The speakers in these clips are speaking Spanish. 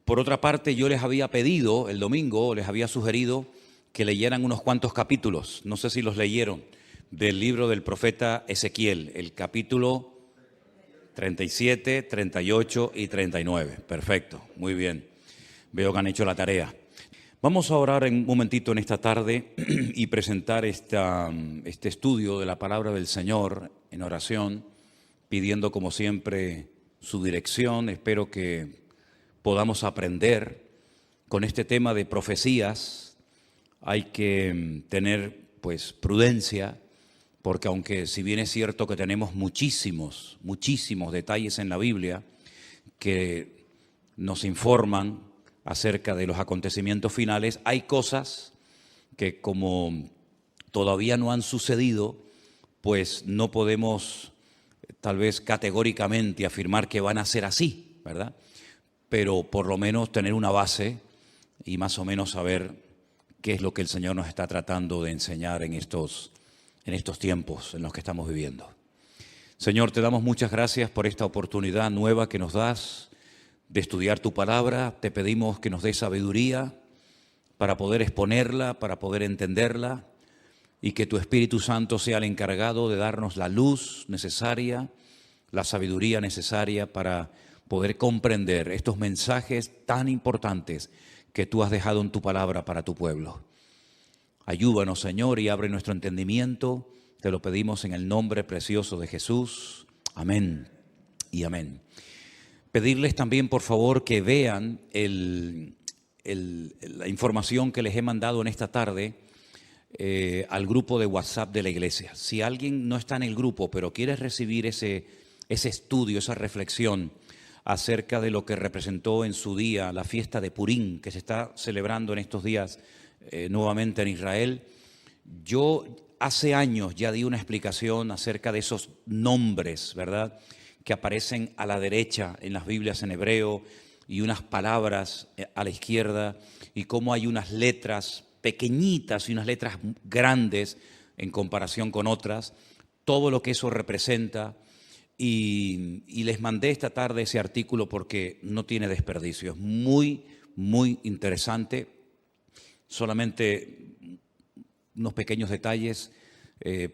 Por otra parte, yo les había pedido el domingo, les había sugerido que leyeran unos cuantos capítulos, no sé si los leyeron, del libro del profeta Ezequiel, el capítulo 37, 38 y 39. Perfecto, muy bien. Veo que han hecho la tarea. Vamos a orar un momentito en esta tarde y presentar este estudio de la palabra del Señor en oración, pidiendo como siempre su dirección. Espero que podamos aprender con este tema de profecías. Hay que tener pues prudencia, porque aunque si bien es cierto que tenemos muchísimos detalles en la Biblia que nos informan acerca de los acontecimientos finales, hay cosas que como todavía no han sucedido, pues no podemos tal vez categóricamente afirmar que van a ser así, ¿verdad? Pero por lo menos tener una base y más o menos saber qué es lo que el Señor nos está tratando de enseñar en estos tiempos en los que estamos viviendo. Señor, te damos muchas gracias por esta oportunidad nueva que nos das de estudiar tu palabra. Te pedimos que nos des sabiduría para poder exponerla, para poder entenderla, y que tu Espíritu Santo sea el encargado de darnos la luz necesaria, la sabiduría necesaria para poder comprender estos mensajes tan importantes que tú has dejado en tu palabra para tu pueblo. Ayúdanos, Señor, y abre nuestro entendimiento. Te lo pedimos en el nombre precioso de Jesús. Amén y amén. Pedirles también, por favor, que vean la información que les he mandado en esta tarde al grupo de WhatsApp de la iglesia. Si alguien no está en el grupo, pero quiere recibir ese estudio, esa reflexión acerca de lo que representó en su día la fiesta de Purim, que se está celebrando en estos días nuevamente en Israel. Yo hace años ya di una explicación acerca de esos nombres, ¿verdad?, que aparecen a la derecha en las Biblias en hebreo y unas palabras a la izquierda, y cómo hay unas letras pequeñitas y unas letras grandes en comparación con otras, todo lo que eso representa. Y les mandé esta tarde ese artículo porque no tiene desperdicio, es muy interesante. Solamente unos pequeños detalles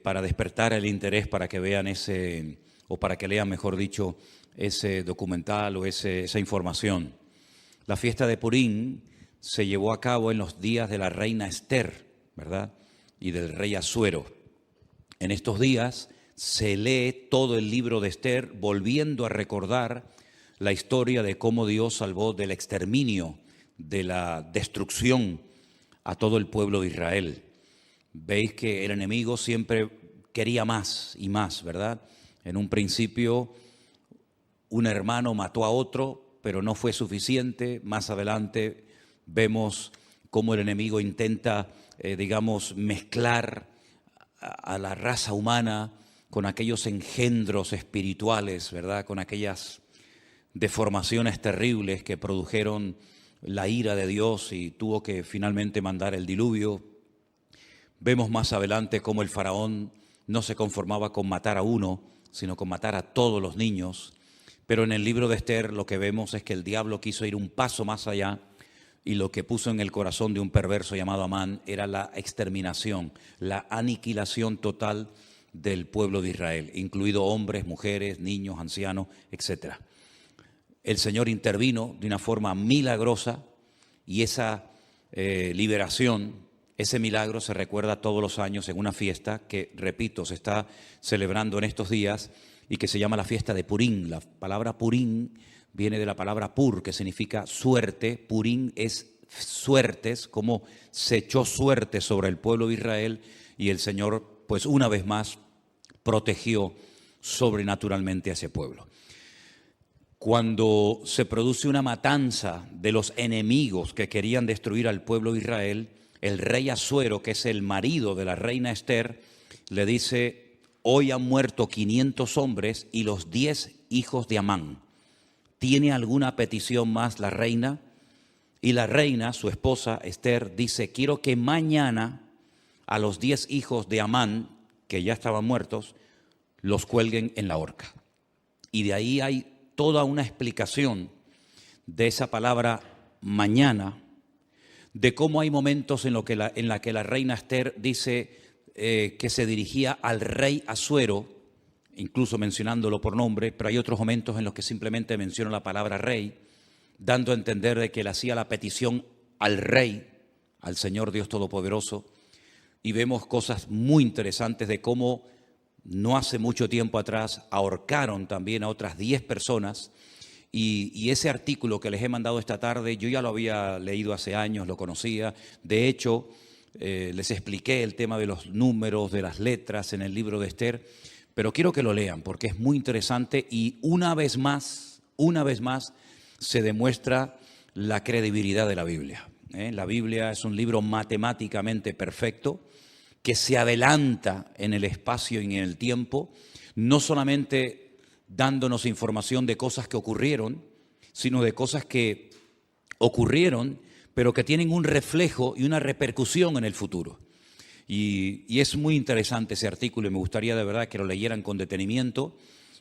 para despertar el interés, para que vean o para que lean, mejor dicho, ese documental o esa información. La fiesta de Purim se llevó a cabo en los días de la reina Esther, ¿verdad?, y del rey Asuero. En estos días se lee todo el libro de Esther, volviendo a recordar la historia de cómo Dios salvó del exterminio, de la destrucción a todo el pueblo de Israel. Veis que el enemigo siempre quería más y más, ¿verdad? En un principio un hermano mató a otro, pero no fue suficiente. Más adelante vemos cómo el enemigo intenta, mezclar a la raza humana con aquellos engendros espirituales, ¿verdad?, con aquellas deformaciones terribles que produjeron la ira de Dios y tuvo que finalmente mandar el diluvio. Vemos más adelante cómo el faraón no se conformaba con matar a uno, sino con matar a todos los niños. Pero en el libro de Esther lo que vemos es que el diablo quiso ir un paso más allá, y lo que puso en el corazón de un perverso llamado Amán era la exterminación, la aniquilación total del pueblo de Israel, incluido hombres, mujeres, niños, ancianos, etc. El Señor intervino de una forma milagrosa, y esa liberación, ese milagro se recuerda todos los años en una fiesta que, repito, se está celebrando en estos días y que se llama la fiesta de Purim. La palabra Purim viene de la palabra pur, que significa suerte. Purim es suertes, como se echó suerte sobre el pueblo de Israel, y el Señor, pues una vez más, protegió sobrenaturalmente a ese pueblo. Cuando se produce una matanza de los enemigos que querían destruir al pueblo de Israel, el rey Asuero, que es el marido de la reina Esther, le dice: hoy han muerto 500 hombres y los 10 hijos de Amán. ¿Tiene alguna petición más la reina? Y la reina, su esposa Esther, dice: quiero que mañana a los 10 hijos de Amán, que ya estaban muertos, los cuelguen en la horca. Y de ahí hay toda una explicación de esa palabra mañana, de cómo hay momentos en la que la reina Esther dice que se dirigía al rey Asuero, incluso mencionándolo por nombre, pero hay otros momentos en los que simplemente menciona la palabra rey, dando a entender de que le hacía la petición al rey, al Señor Dios Todopoderoso, y vemos cosas muy interesantes de cómo no hace mucho tiempo atrás ahorcaron también a otras 10 personas, y ese artículo que les he mandado esta tarde, yo ya lo había leído hace años, lo conocía. De hecho, les expliqué el tema de los números, de las letras en el libro de Esther, pero quiero que lo lean porque es muy interesante y una vez más se demuestra la credibilidad de la Biblia. La Biblia es un libro matemáticamente perfecto que se adelanta en el espacio y en el tiempo, no solamente dándonos información de cosas que ocurrieron, sino de cosas que ocurrieron, pero que tienen un reflejo y una repercusión en el futuro. Y es muy interesante ese artículo y me gustaría de verdad que lo leyeran con detenimiento.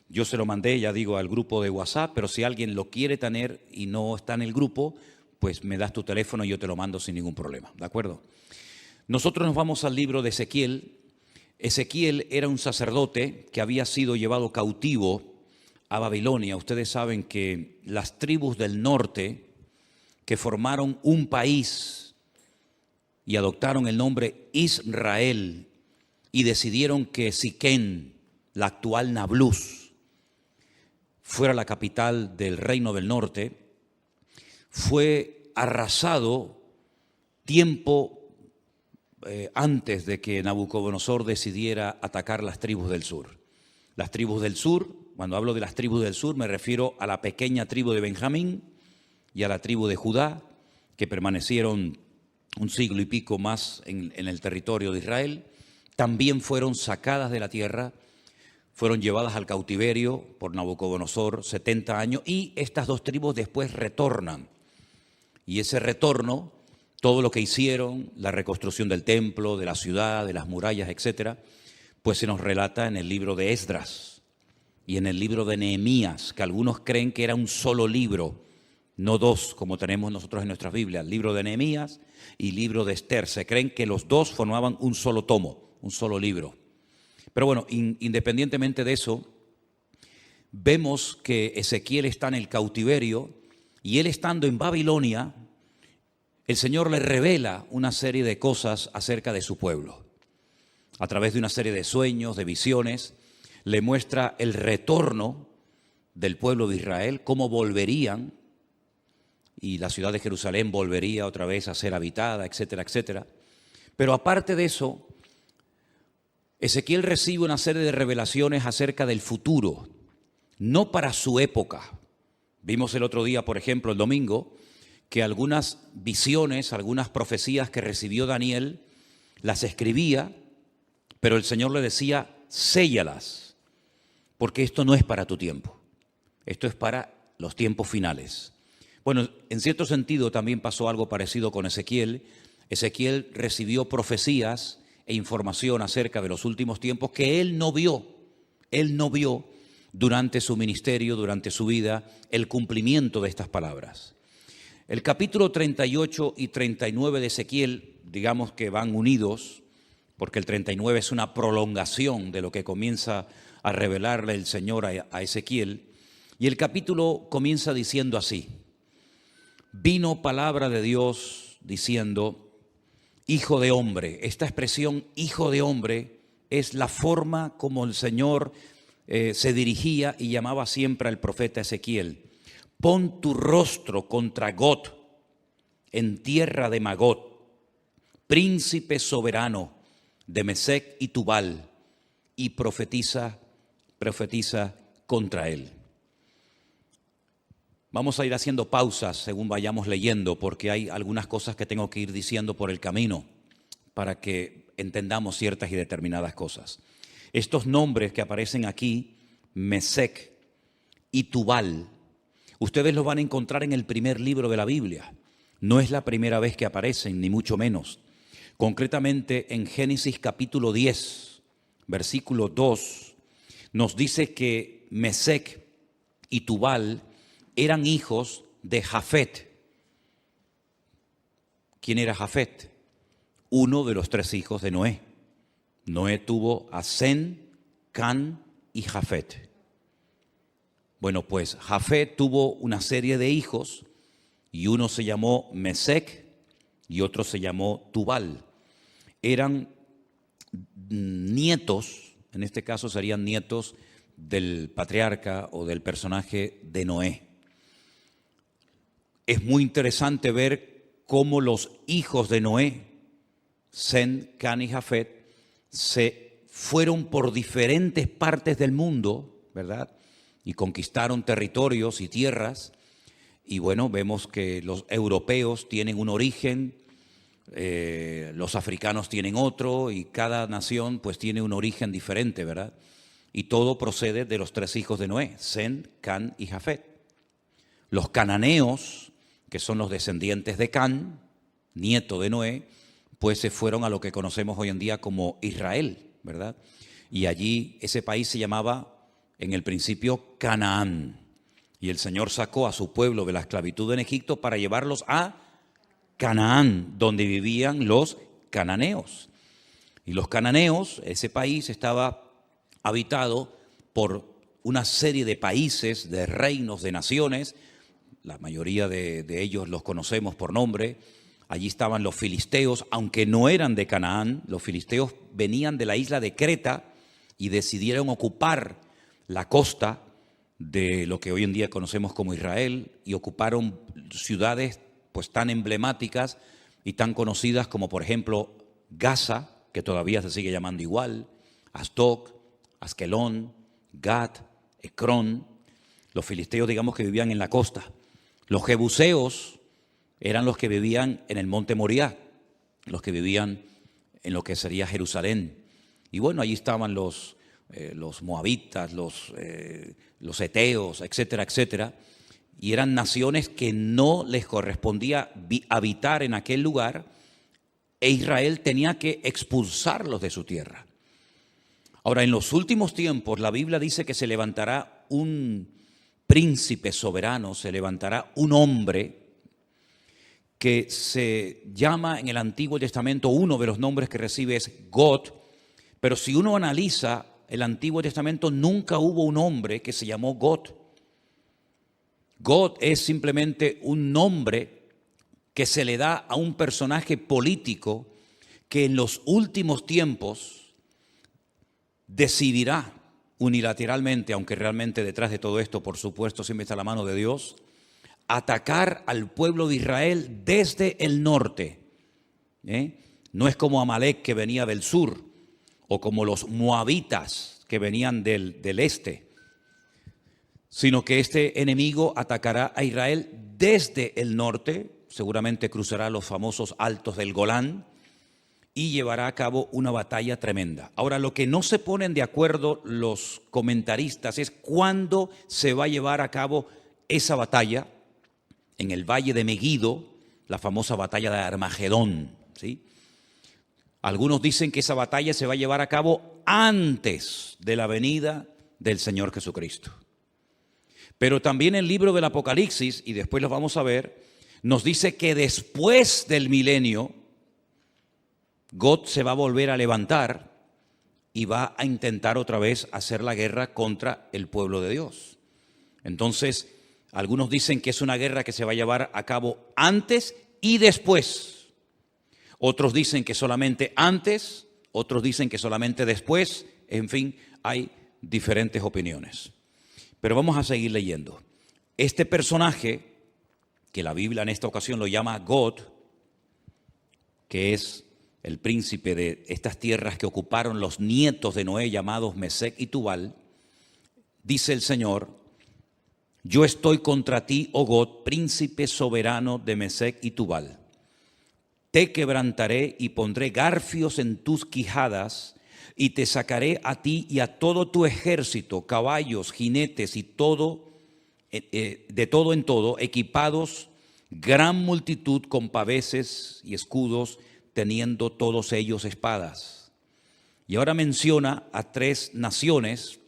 Yo se lo mandé, ya digo, al grupo de WhatsApp, pero si alguien lo quiere tener y no está en el grupo, pues me das tu teléfono y yo te lo mando sin ningún problema, ¿de acuerdo? Nosotros nos vamos al libro de Ezequiel. Ezequiel era un sacerdote que había sido llevado cautivo a Babilonia. Ustedes saben que las tribus del norte que formaron un país y adoptaron el nombre Israel y decidieron que Siquén, la actual Nablus, fuera la capital del reino del norte, fue arrasado tiempo antes de que Nabucodonosor decidiera atacar las tribus del sur. Las tribus del sur, cuando hablo de las tribus del sur, me refiero a la pequeña tribu de Benjamín y a la tribu de Judá, que permanecieron un siglo y pico más en el territorio de Israel. También fueron sacadas de la tierra, fueron llevadas al cautiverio por Nabucodonosor 70 años, y estas dos tribus después retornan. Y ese retorno, todo lo que hicieron, la reconstrucción del templo, de la ciudad, de las murallas, etcétera, pues se nos relata en el libro de Esdras y en el libro de Nehemías, que algunos creen que era un solo libro, no dos como tenemos nosotros en nuestras Biblias, libro de Nehemías y libro de Esther. Se creen que los dos formaban un solo tomo, un solo libro. Pero bueno, independientemente de eso, vemos que Ezequiel está en el cautiverio y él estando en Babilonia, el Señor le revela una serie de cosas acerca de su pueblo. A través de una serie de sueños, de visiones, le muestra el retorno del pueblo de Israel, cómo volverían, y la ciudad de Jerusalén volvería otra vez a ser habitada, etcétera, etcétera. Pero aparte de eso, Ezequiel recibe una serie de revelaciones acerca del futuro, no para su época. Vimos el otro día, por ejemplo, el domingo, que algunas visiones, algunas profecías que recibió Daniel, las escribía, pero el Señor le decía, séllalas, porque esto no es para tu tiempo, esto es para los tiempos finales. Bueno, en cierto sentido también pasó algo parecido con Ezequiel. Ezequiel recibió profecías e información acerca de los últimos tiempos que él no vio durante su ministerio, durante su vida, el cumplimiento de estas palabras. El capítulo 38 y 39 de Ezequiel, digamos que van unidos, porque el 39 es una prolongación de lo que comienza a revelarle el Señor a Ezequiel. Y el capítulo comienza diciendo así: vino palabra de Dios diciendo, hijo de hombre. Esta expresión, hijo de hombre, es la forma como el Señor se dirigía y llamaba siempre al profeta Ezequiel. Pon tu rostro contra Got, en tierra de Magot, príncipe soberano de Mesec y Tubal, y profetiza contra él. Vamos a ir haciendo pausas según vayamos leyendo, porque hay algunas cosas que tengo que ir diciendo por el camino para que entendamos ciertas y determinadas cosas. Estos nombres que aparecen aquí, Mesec y Tubal, ustedes los van a encontrar en el primer libro de la Biblia. No es la primera vez que aparecen, ni mucho menos. Concretamente en Génesis capítulo 10, versículo 2, nos dice que Mesec y Tubal eran hijos de Jafet. ¿Quién era Jafet? Uno de los 3 hijos de Noé. Noé tuvo a Sem, Can y Jafet. Bueno, pues Jafet tuvo una serie de hijos y uno se llamó Mesec y otro se llamó Tubal. Eran nietos, en este caso serían nietos del patriarca o del personaje de Noé. Es muy interesante ver cómo los hijos de Noé, Sem, Can y Jafet, se fueron por diferentes partes del mundo, ¿verdad? Y conquistaron territorios y tierras. Y bueno, vemos que los europeos tienen un origen, los africanos tienen otro, y cada nación pues tiene un origen diferente, ¿verdad? Y todo procede de los 3 hijos de Noé, Sem, Can y Jafet. Los cananeos, que son los descendientes de Can, nieto de Noé, pues se fueron a lo que conocemos hoy en día como Israel, ¿verdad? Y allí ese país se llamaba en el principio Canaán. Y el Señor sacó a su pueblo de la esclavitud en Egipto para llevarlos a Canaán, donde vivían los cananeos. Y los cananeos, ese país estaba habitado por una serie de países, de reinos, de naciones. La mayoría de ellos los conocemos por nombre. Allí estaban los filisteos, aunque no eran de Canaán. Los filisteos venían de la isla de Creta y decidieron ocupar la costa de lo que hoy en día conocemos como Israel, y ocuparon ciudades pues tan emblemáticas y tan conocidas como por ejemplo Gaza, que todavía se sigue llamando igual, Asdod, Askelón, Gat, Ecrón. Los filisteos, digamos, que vivían en la costa. Los jebuseos eran los que vivían en el monte Moriah, los que vivían en lo que sería Jerusalén. Y bueno, allí estaban los moabitas, los eteos, etcétera, etcétera. Y eran naciones que no les correspondía habitar en aquel lugar, e Israel tenía que expulsarlos de su tierra. Ahora, en los últimos tiempos, la Biblia dice que se levantará un príncipe soberano, se levantará un hombre que se llama en el Antiguo Testamento, uno de los nombres que recibe es God, pero si uno analiza el Antiguo Testamento, nunca hubo un hombre que se llamó God. God es simplemente un nombre que se le da a un personaje político que en los últimos tiempos decidirá unilateralmente, aunque realmente detrás de todo esto, por supuesto, siempre está la mano de Dios, atacar al pueblo de Israel desde el norte. No es como Amalek, que venía del sur, o como los moabitas, que venían del este, sino que este enemigo atacará a Israel desde el norte, seguramente cruzará los famosos altos del Golán y llevará a cabo una batalla tremenda. Ahora, lo que no se ponen de acuerdo los comentaristas es cuándo se va a llevar a cabo esa batalla en el valle de Megido, la famosa batalla de Armagedón, ¿sí? Algunos dicen que esa batalla se va a llevar a cabo antes de la venida del Señor Jesucristo. Pero también el libro del Apocalipsis, y después lo vamos a ver, nos dice que después del milenio, God se va a volver a levantar y va a intentar otra vez hacer la guerra contra el pueblo de Dios. Entonces, algunos dicen que es una guerra que se va a llevar a cabo antes y después. Otros dicen que solamente antes, otros dicen que solamente después. En fin, hay diferentes opiniones. Pero vamos a seguir leyendo. Este personaje, que la Biblia en esta ocasión lo llama God, que es el príncipe de estas tierras que ocuparon los nietos de Noé, llamados Mesec y Tubal, dice el Señor: yo estoy contra ti, oh God, príncipe soberano de Mesec y Tubal. Te quebrantaré y pondré garfios en tus quijadas, y te sacaré a ti y a todo tu ejército, caballos, jinetes y todo, de todo en todo, equipados, gran multitud con paveses y escudos, teniendo todos ellos espadas. Y ahora menciona a 3 naciones: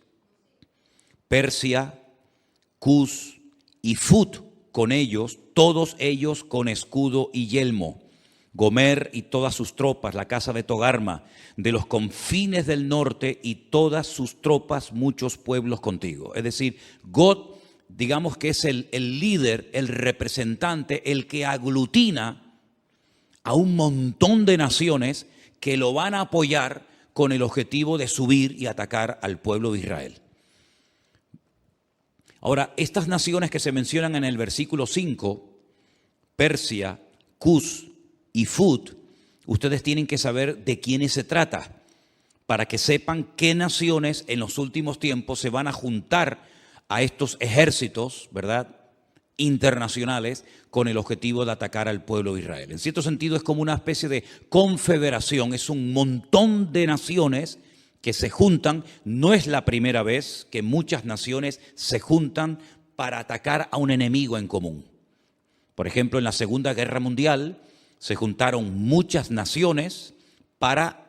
Persia, Cus y Fut. con ellos, todos ellos con escudo y yelmo. Gomer y todas sus tropas, la casa de Togarma, de los confines del norte y todas sus tropas, muchos pueblos contigo. Es decir, Gog, digamos que es el líder, el representante, el que aglutina a un montón de naciones que lo van a apoyar con el objetivo de subir y atacar al pueblo de Israel. Ahora, estas naciones que se mencionan en el versículo 5, Persia, Cus y Fut, ustedes tienen que saber de quiénes se trata, para que sepan qué naciones en los últimos tiempos se van a juntar a estos ejércitos, ¿verdad?, internacionales con el objetivo de atacar al pueblo de Israel. En cierto sentido es como una especie de confederación, es un montón de naciones que se juntan. No es la primera vez que muchas naciones se juntan para atacar a un enemigo en común. Por ejemplo, en la Segunda Guerra Mundial se juntaron muchas naciones para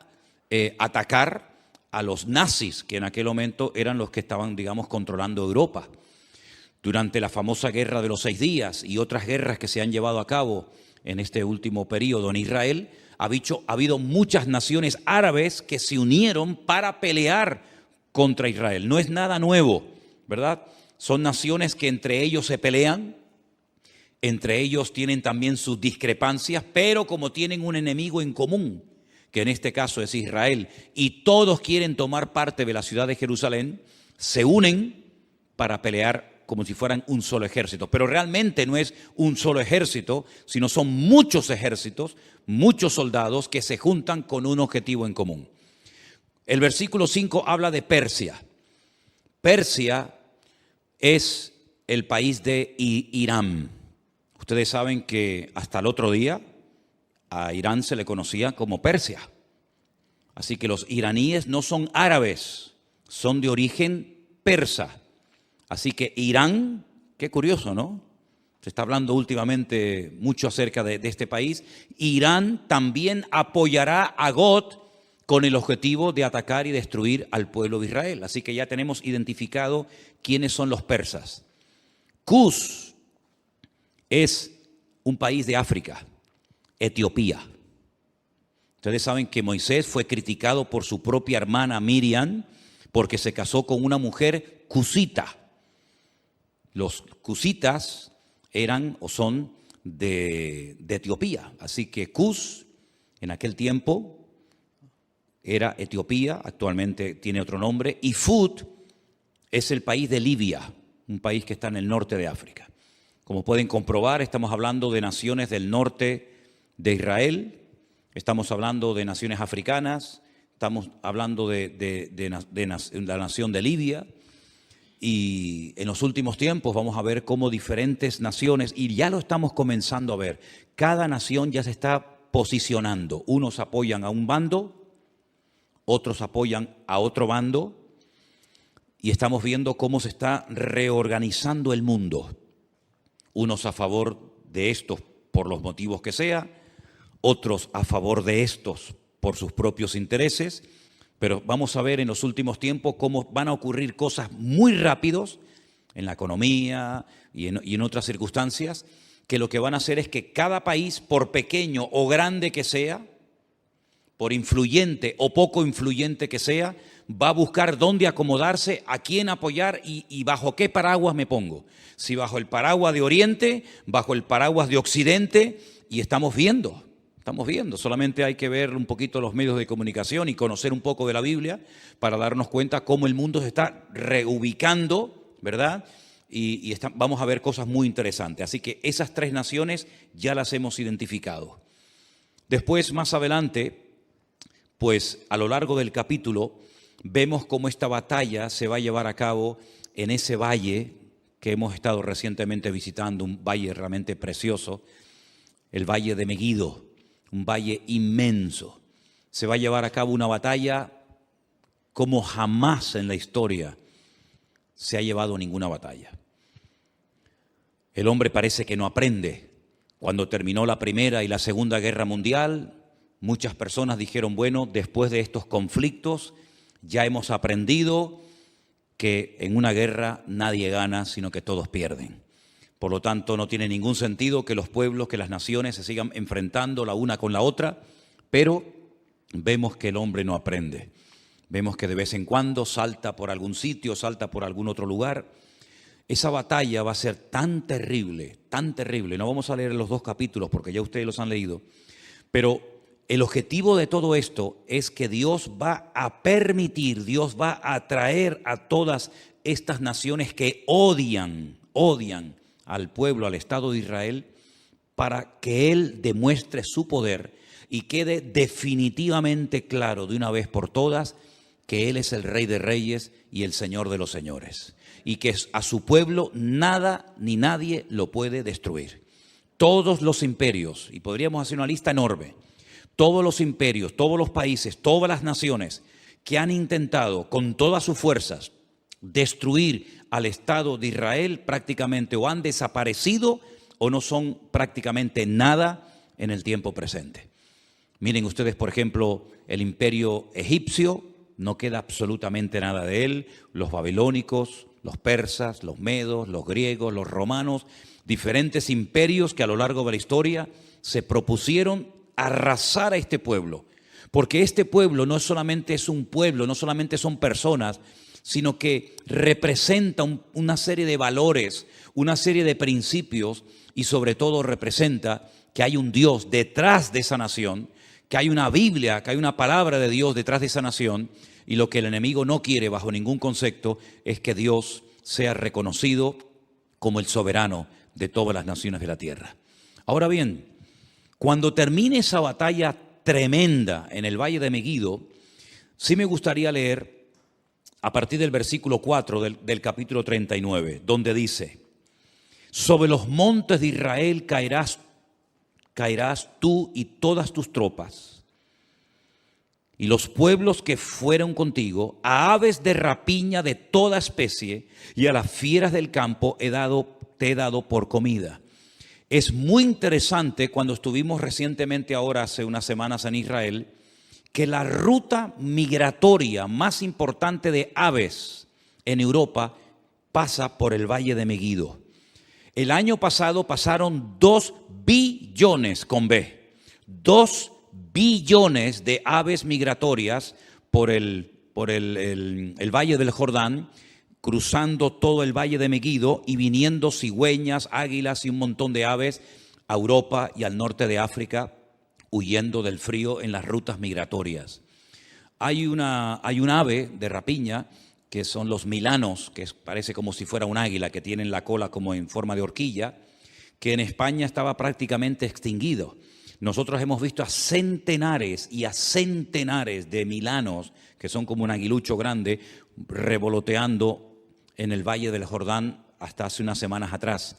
atacar a los nazis, que en aquel momento eran los que estaban, digamos, controlando Europa. Durante la famosa Guerra de los 6 días y otras guerras que se han llevado a cabo en este último periodo en Israel, ha habido muchas naciones árabes que se unieron para pelear contra Israel. No es nada nuevo, ¿verdad? Son naciones que entre ellos se pelean, entre ellos tienen también sus discrepancias, pero como tienen un enemigo en común, que en este caso es Israel, y todos quieren tomar parte de la ciudad de Jerusalén, se unen para pelear como si fueran un solo ejército. Pero realmente no es un solo ejército, sino son muchos ejércitos, muchos soldados que se juntan con un objetivo en común. El versículo 5 habla de Persia. Persia es el país de Irán. Ustedes saben que hasta el otro día a Irán se le conocía como Persia. Así que los iraníes no son árabes, son de origen persa. Así que Irán, qué curioso, ¿no? Se está hablando últimamente mucho acerca de este país. Irán también apoyará a Gog con el objetivo de atacar y destruir al pueblo de Israel. Así que ya tenemos identificado quiénes son los persas. Cus es un país de África, Etiopía. Ustedes saben que Moisés fue criticado por su propia hermana Miriam porque se casó con una mujer cusita. Los cusitas eran o son de Etiopía. Así que Cus en aquel tiempo era Etiopía, actualmente tiene otro nombre. Y Fut es el país de Libia, un país que está en el norte de África. Como pueden comprobar, estamos hablando de naciones del norte de Israel, estamos hablando de naciones africanas, estamos hablando de la nación de Libia. Y en los últimos tiempos vamos a ver cómo diferentes naciones, y ya lo estamos comenzando a ver, cada nación ya se está posicionando. Unos apoyan a un bando, otros apoyan a otro bando, y estamos viendo cómo se está reorganizando el mundo. Unos a favor de estos por los motivos que sea, otros a favor de estos por sus propios intereses. Pero vamos a ver en los últimos tiempos cómo van a ocurrir cosas muy rápidos en la economía y en otras circunstancias, que lo que van a hacer es que cada país, por pequeño o grande que sea, por influyente o poco influyente que sea, va a buscar dónde acomodarse, a quién apoyar y bajo qué paraguas me pongo. Si bajo el paraguas de Oriente, bajo el paraguas de Occidente, y estamos viendo, solamente hay que ver un poquito los medios de comunicación y conocer un poco de la Biblia para darnos cuenta cómo el mundo se está reubicando, ¿verdad? Y vamos a ver cosas muy interesantes. Así que esas 3 naciones ya las hemos identificado. Después, más adelante, pues a lo largo del capítulo, vemos cómo esta batalla se va a llevar a cabo en ese valle que hemos estado recientemente visitando, un valle realmente precioso, el valle de Megiddo, un valle inmenso. Se va a llevar a cabo una batalla como jamás en la historia se ha llevado ninguna batalla. El hombre parece que no aprende. Cuando terminó la Primera y la Segunda Guerra Mundial, muchas personas dijeron, bueno, después de estos conflictos ya hemos aprendido que en una guerra nadie gana, sino que todos pierden. Por lo tanto, no tiene ningún sentido que los pueblos, que las naciones se sigan enfrentando la una con la otra, pero vemos que el hombre no aprende. Vemos que de vez en cuando salta por algún sitio, salta por algún otro lugar. Esa batalla va a ser tan terrible, tan terrible. No vamos a leer los 2 capítulos porque ya ustedes los han leído, pero el objetivo de todo esto es que Dios va a permitir, Dios va a atraer a todas estas naciones que odian al pueblo, al Estado de Israel, para que Él demuestre su poder y quede definitivamente claro de una vez por todas que Él es el Rey de Reyes y el Señor de los Señores, y que a su pueblo nada ni nadie lo puede destruir. Todos los imperios, y podríamos hacer una lista enorme, todos los imperios, todos los países, todas las naciones que han intentado con todas sus fuerzas destruir al Estado de Israel, prácticamente o han desaparecido o no son prácticamente nada en el tiempo presente. Miren ustedes, por ejemplo, el imperio egipcio, no queda absolutamente nada de él. Los babilónicos, los persas, los medos, los griegos, los romanos, diferentes imperios que a lo largo de la historia se propusieron arrasar a este pueblo. Porque este pueblo no solamente es un pueblo, no solamente son personas, sino que representa una serie de valores, una serie de principios y sobre todo representa que hay un Dios detrás de esa nación, que hay una Biblia, que hay una palabra de Dios detrás de esa nación, y lo que el enemigo no quiere bajo ningún concepto es que Dios sea reconocido como el soberano de todas las naciones de la tierra. Ahora bien, cuando termine esa batalla tremenda en el Valle de Megiddo, sí me gustaría leer a partir del versículo 4 del capítulo 39, donde dice: sobre los montes de Israel caerás tú y todas tus tropas, y los pueblos que fueron contigo, a aves de rapiña de toda especie y a las fieras del campo te he dado por comida. Es muy interesante cuando estuvimos recientemente ahora, hace unas semanas en Israel, que la ruta migratoria más importante de aves en Europa pasa por el Valle de Megiddo. El año pasado pasaron 2 billones con B, 2 billones de aves migratorias por el Valle del Jordán, cruzando todo el Valle de Megiddo y viniendo cigüeñas, águilas y un montón de aves a Europa y al norte de África, huyendo del frío en las rutas migratorias. Hay un ave de rapiña que son los milanos, que parece como si fuera un águila, que tienen la cola como en forma de horquilla, que en España estaba prácticamente extinguido. Nosotros hemos visto a centenares y a centenares de milanos, que son como un aguilucho grande, revoloteando en el Valle del Jordán hasta hace unas semanas atrás.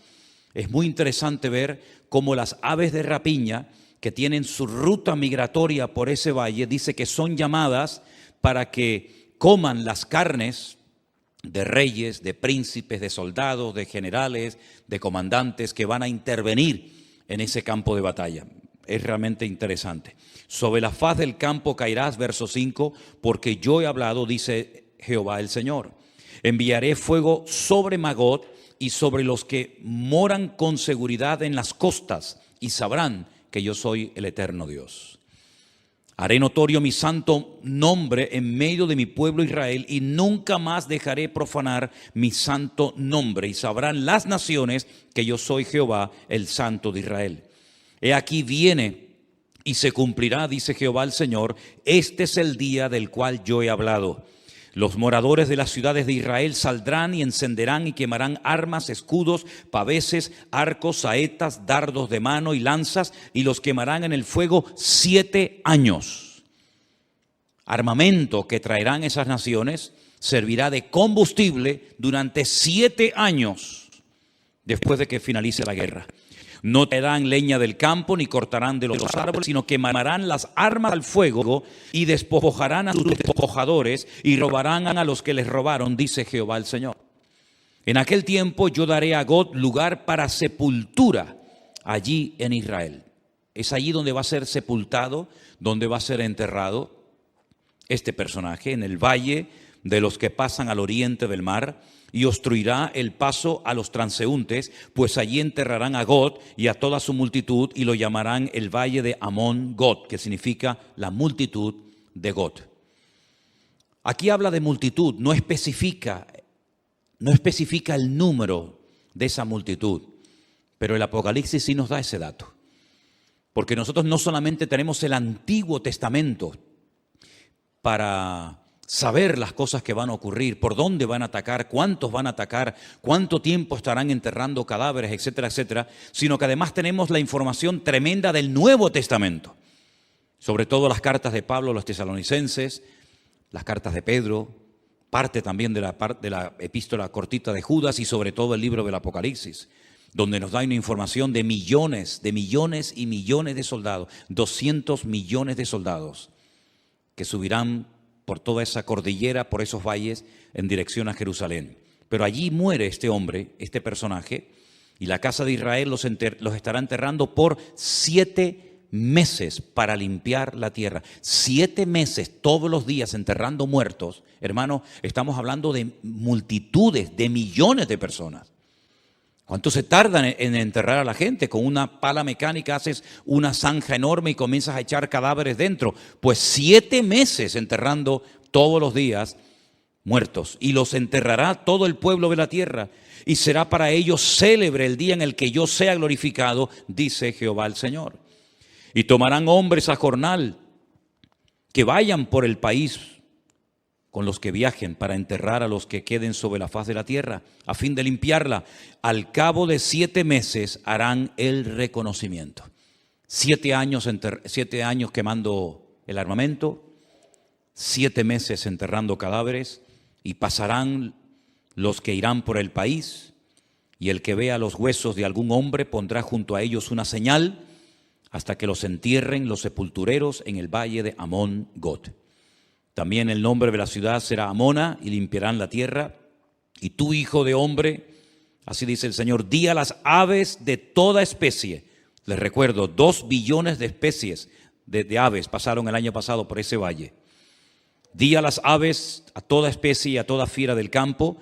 Es muy interesante ver cómo las aves de rapiña, que tienen su ruta migratoria por ese valle, dice que son llamadas para que coman las carnes de reyes, de príncipes, de soldados, de generales, de comandantes que van a intervenir en ese campo de batalla. Es realmente interesante. Sobre la faz del campo caerás, verso 5, porque yo he hablado, dice Jehová el Señor. Enviaré fuego sobre Magog y sobre los que moran con seguridad en las costas, y sabrán que yo soy el eterno Dios. Haré notorio mi santo nombre en medio de mi pueblo Israel, y nunca más dejaré profanar mi santo nombre, y sabrán las naciones que yo soy Jehová, el Santo de Israel. He aquí viene y se cumplirá, dice Jehová el Señor, este es el día del cual yo he hablado. Los moradores de las ciudades de Israel saldrán y encenderán y quemarán armas, escudos, paveses, arcos, saetas, dardos de mano y lanzas, y los quemarán en el fuego 7 años. Armamento que traerán esas naciones servirá de combustible durante 7 años después de que finalice la guerra. No traerán leña del campo ni cortarán de los árboles, sino quemarán las armas al fuego y despojarán a sus despojadores y robarán a los que les robaron, dice Jehová el Señor. En aquel tiempo yo daré a Gog lugar para sepultura allí en Israel. Es allí donde va a ser sepultado, donde va a ser enterrado este personaje, en el valle de los que pasan al oriente del mar, y obstruirá el paso a los transeúntes, pues allí enterrarán a Gog y a toda su multitud, y lo llamarán el valle de Amón Gog, que significa la multitud de Gog. Aquí habla de multitud, no especifica el número de esa multitud, pero el Apocalipsis sí nos da ese dato. Porque nosotros no solamente tenemos el Antiguo Testamento para saber las cosas que van a ocurrir, por dónde van a atacar, cuántos van a atacar, cuánto tiempo estarán enterrando cadáveres, etcétera, etcétera, sino que además tenemos la información tremenda del Nuevo Testamento, sobre todo las cartas de Pablo a los tesalonicenses, las cartas de Pedro, parte también de la epístola cortita de Judas y sobre todo el libro del Apocalipsis, donde nos da una información de millones y millones de soldados, 200 millones de soldados que subirán por toda esa cordillera, por esos valles, en dirección a Jerusalén. Pero allí muere este hombre, este personaje, y la casa de Israel los estará enterrando por 7 meses para limpiar la tierra. 7 meses, todos los días enterrando muertos. Hermano, estamos hablando de multitudes, de millones de personas. ¿Cuánto se tarda en enterrar a la gente? Con una pala mecánica haces una zanja enorme y comienzas a echar cadáveres dentro. Pues 7 meses enterrando todos los días muertos. Y los enterrará todo el pueblo de la tierra. Y será para ellos célebre el día en el que yo sea glorificado, dice Jehová el Señor. Y tomarán hombres a jornal que vayan por el país con los que viajen para enterrar a los que queden sobre la faz de la tierra, a fin de limpiarla. Al cabo de 7 meses harán el reconocimiento. 7 años quemando el armamento, 7 meses enterrando cadáveres, y pasarán los que irán por el país, y el que vea los huesos de algún hombre pondrá junto a ellos una señal, hasta que los entierren los sepultureros en el valle de Amón Gog. También el nombre de la ciudad será Amona, y limpiarán la tierra. Y tú, hijo de hombre, así dice el Señor, di a las aves de toda especie. Les recuerdo, 2 billones de especies de aves pasaron el año pasado por ese valle. Di a las aves, a toda especie y a toda fiera del campo,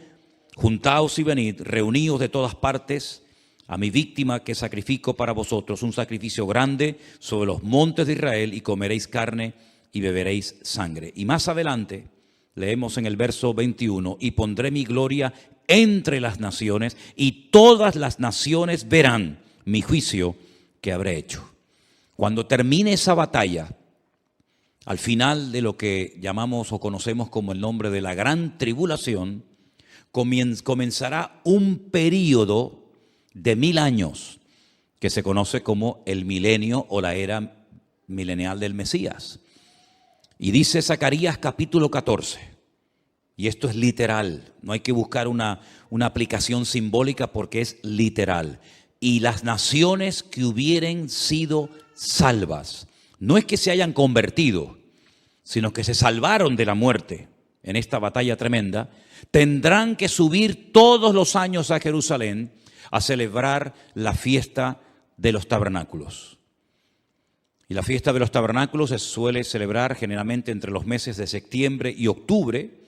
juntaos y venid, reuníos de todas partes, a mi víctima que sacrifico para vosotros, un sacrificio grande sobre los montes de Israel, y comeréis carne y beberéis sangre. Y más adelante leemos en el verso 21, y pondré mi gloria entre las naciones, y todas las naciones verán mi juicio que habré hecho. Cuando termine esa batalla, al final de lo que llamamos o conocemos como el nombre de la gran tribulación, comenzará un período de 1000 años que se conoce como el milenio o la era milenial del Mesías. Y dice Zacarías capítulo 14, y esto es literal, no hay que buscar una aplicación simbólica porque es literal. Y las naciones que hubieren sido salvas, no es que se hayan convertido, sino que se salvaron de la muerte en esta batalla tremenda, tendrán que subir todos los años a Jerusalén a celebrar la fiesta de los tabernáculos. Y la fiesta de los tabernáculos se suele celebrar generalmente entre los meses de septiembre y octubre.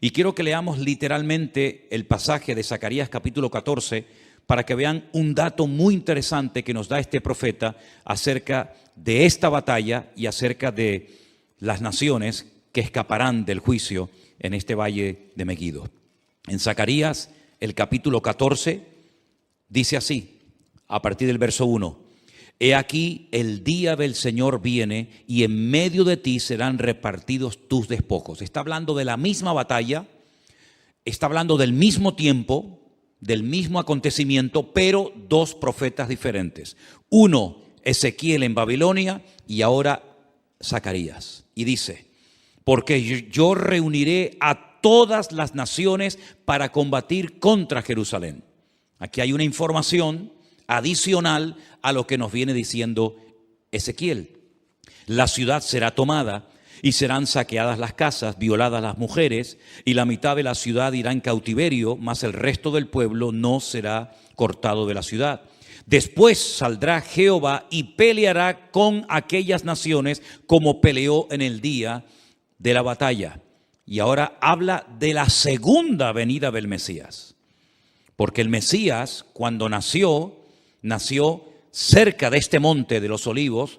Y quiero que leamos literalmente el pasaje de Zacarías capítulo 14 para que vean un dato muy interesante que nos da este profeta acerca de esta batalla y acerca de las naciones que escaparán del juicio en este valle de Megiddo. En Zacarías, el capítulo 14, dice así, a partir del verso 1. He aquí el día del Señor viene, y en medio de ti serán repartidos tus despojos. Está hablando de la misma batalla, está hablando del mismo tiempo, del mismo acontecimiento, pero 2 profetas diferentes. Uno, Ezequiel en Babilonia, y ahora Zacarías. Y dice, porque yo reuniré a todas las naciones para combatir contra Jerusalén. Aquí hay una información adicional a lo que nos viene diciendo Ezequiel. La ciudad será tomada y serán saqueadas las casas, violadas las mujeres, y la mitad de la ciudad irá en cautiverio, mas el resto del pueblo no será cortado de la ciudad. Después saldrá Jehová y peleará con aquellas naciones como peleó en el día de la batalla. y ahora habla de la segunda venida del Mesías. Porque el Mesías, cuando nació cerca de este monte de los Olivos,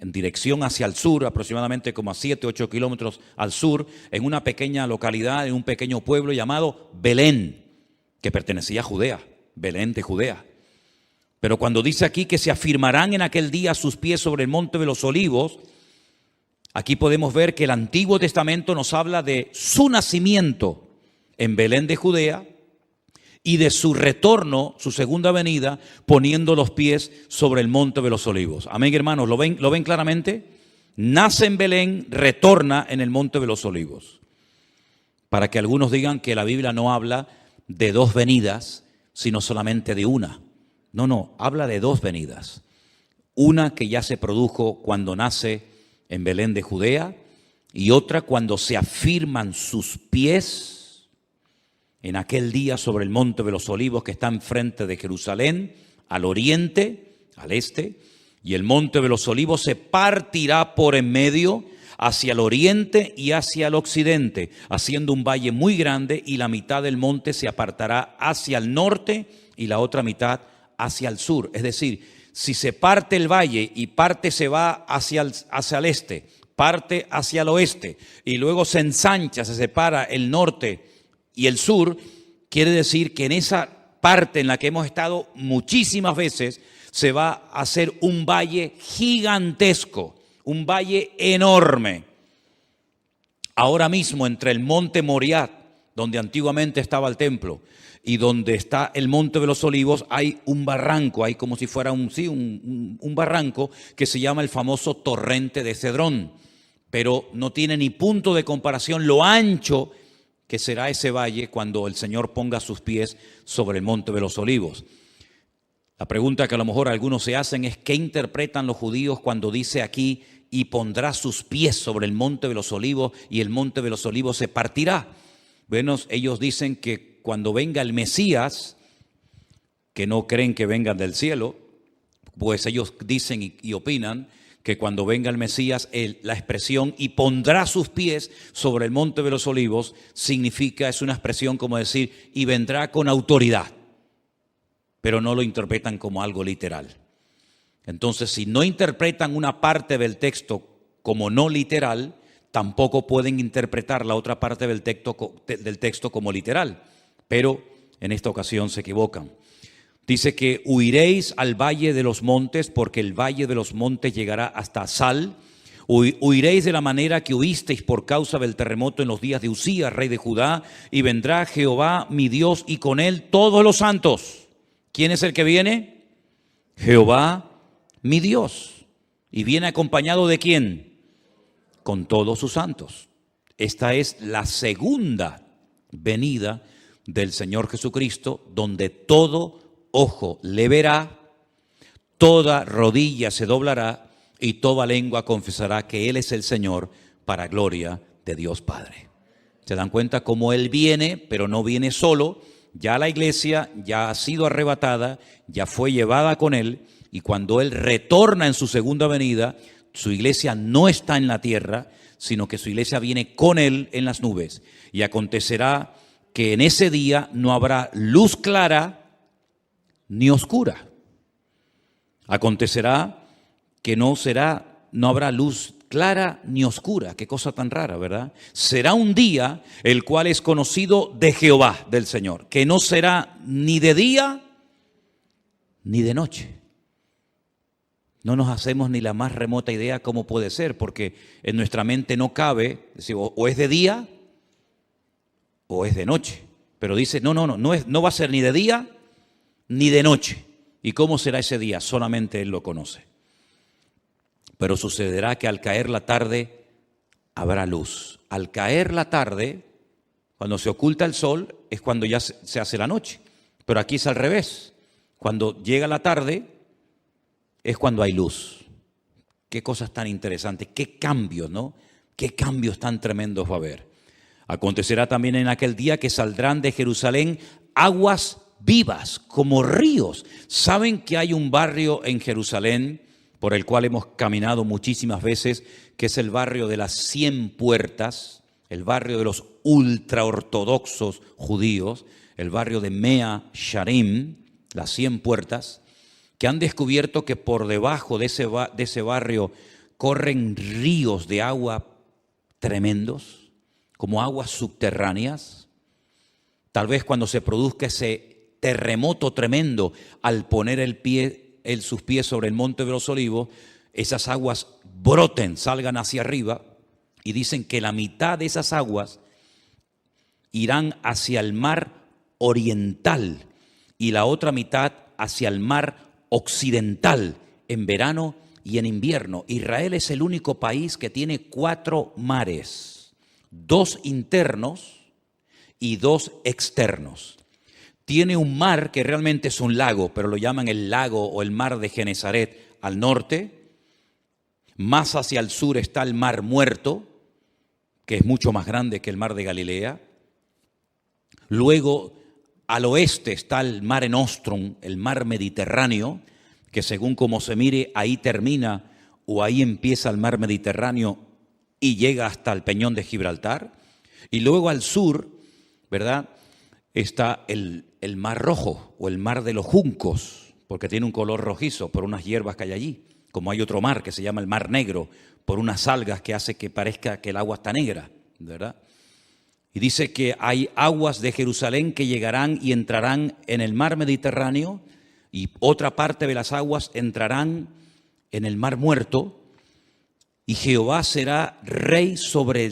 en dirección hacia el sur, aproximadamente como a 7, 8 kilómetros al sur, en una pequeña localidad, en un pequeño pueblo llamado Belén, que pertenecía a Judea, Belén de Judea. Pero cuando dice aquí que se afirmarán en aquel día sus pies sobre el monte de los Olivos, aquí podemos ver que el Antiguo Testamento nos habla de su nacimiento en Belén de Judea y de su retorno, su segunda venida, poniendo los pies sobre el monte de los Olivos. Amén, hermanos, ¿lo ven claramente? Nace en Belén, retorna en el monte de los Olivos. Para que algunos digan que la Biblia no habla de dos venidas, sino solamente de una. No, habla de dos venidas. Una que ya se produjo cuando nace en Belén de Judea y otra cuando se afirman sus pies en aquel día sobre el monte de los Olivos que está enfrente de Jerusalén, al oriente, al este, y el monte de los Olivos se partirá por en medio hacia el oriente y hacia el occidente, haciendo un valle muy grande, y la mitad del monte se apartará hacia el norte y la otra mitad hacia el sur. Es decir, si se parte el valle y parte se va hacia el este, parte hacia el oeste y luego se ensancha, se separa el norte y el sur, quiere decir que en esa parte en la que hemos estado muchísimas veces se va a hacer un valle gigantesco, un valle enorme. Ahora mismo entre el monte Moriah, donde antiguamente estaba el templo, y donde está el monte de los Olivos, hay un barranco, hay como si fuera un barranco que se llama el famoso torrente de Cedrón, pero no tiene ni punto de comparación lo ancho que será ese valle cuando el Señor ponga sus pies sobre el monte de los Olivos. La pregunta que a lo mejor algunos se hacen es: ¿qué interpretan los judíos cuando dice aquí y pondrá sus pies sobre el monte de los Olivos y el monte de los Olivos se partirá? Bueno, ellos dicen que cuando venga el Mesías, que no creen que vengan del cielo, pues ellos dicen y opinan que cuando venga el Mesías, la expresión "y pondrá sus pies sobre el monte de los Olivos" es una expresión como decir "y vendrá con autoridad", pero no lo interpretan como algo literal. Entonces, si no interpretan una parte del texto como no literal, tampoco pueden interpretar la otra parte del texto como literal, pero en esta ocasión se equivocan. Dice que huiréis al valle de los montes, porque el valle de los montes llegará hasta Sal. Huiréis de la manera que huisteis por causa del terremoto en los días de Usías, rey de Judá, y vendrá Jehová mi Dios y con él todos los santos. ¿Quién es el que viene? Jehová mi Dios. ¿Y viene acompañado de quién? Con todos sus santos. Esta es la segunda venida del Señor Jesucristo, donde todo ojo le verá, toda rodilla se doblará y toda lengua confesará que Él es el Señor, para gloria de Dios Padre. ¿Se dan cuenta cómo Él viene, pero no viene solo? Ya la iglesia ya ha sido arrebatada, ya fue llevada con Él, y cuando Él retorna en su segunda venida, su iglesia no está en la tierra, sino que su iglesia viene con Él en las nubes. Y acontecerá que en ese día no habrá luz clara ni oscura. Acontecerá que no habrá luz clara ni oscura. Qué cosa tan rara, ¿verdad? Será un día el cual es conocido de Jehová, del Señor, que no será ni de día ni de noche. No nos hacemos ni la más remota idea cómo puede ser, porque en nuestra mente no cabe decir, o es de día o es de noche. Pero dice, no va a ser ni de día ni de noche. ¿Y cómo será ese día? Solamente Él lo conoce. Pero sucederá que al caer la tarde habrá luz. Al caer la tarde, cuando se oculta el sol, es cuando ya se hace la noche. Pero aquí es al revés. Cuando llega la tarde, es cuando hay luz. Qué cosas tan interesantes, qué cambios, ¿no? Qué cambios tan tremendos va a haber. Acontecerá también en aquel día que saldrán de Jerusalén aguas vivas como ríos. ¿Saben que hay un barrio en Jerusalén por el cual hemos caminado muchísimas veces, que es el barrio de las 100 puertas el barrio de los ultraortodoxos judíos, el barrio de Mea Sharim, las 100 puertas, que han descubierto que por debajo de ese barrio corren ríos de agua tremendos, como aguas subterráneas. Tal vez cuando se produzca ese terremoto tremendo al poner sus pies sobre el monte de los Olivos, esas aguas broten, salgan hacia arriba, y dicen que la mitad de esas aguas irán hacia el mar oriental y la otra mitad hacia el mar occidental en verano y en invierno. Israel es el único país que tiene 4 mares, 2 internos y 2 externos. Tiene un mar que realmente es un lago, pero lo llaman el lago o el mar de Genesaret al norte. Más hacia el sur está el mar Muerto, que es mucho más grande que el mar de Galilea. Luego, al oeste está el Mare Nostrum, el mar Mediterráneo, que según como se mire, ahí termina o ahí empieza el mar Mediterráneo y llega hasta el Peñón de Gibraltar. Y luego al sur, ¿verdad?, está el Mar Rojo o el Mar de los Juncos, porque tiene un color rojizo por unas hierbas que hay allí. Como hay otro mar que se llama el Mar Negro, por unas algas que hace que parezca que el agua está negra, ¿verdad? Y dice que hay aguas de Jerusalén que llegarán y entrarán en el mar Mediterráneo, y otra parte de las aguas entrarán en el Mar Muerto, y Jehová será rey sobre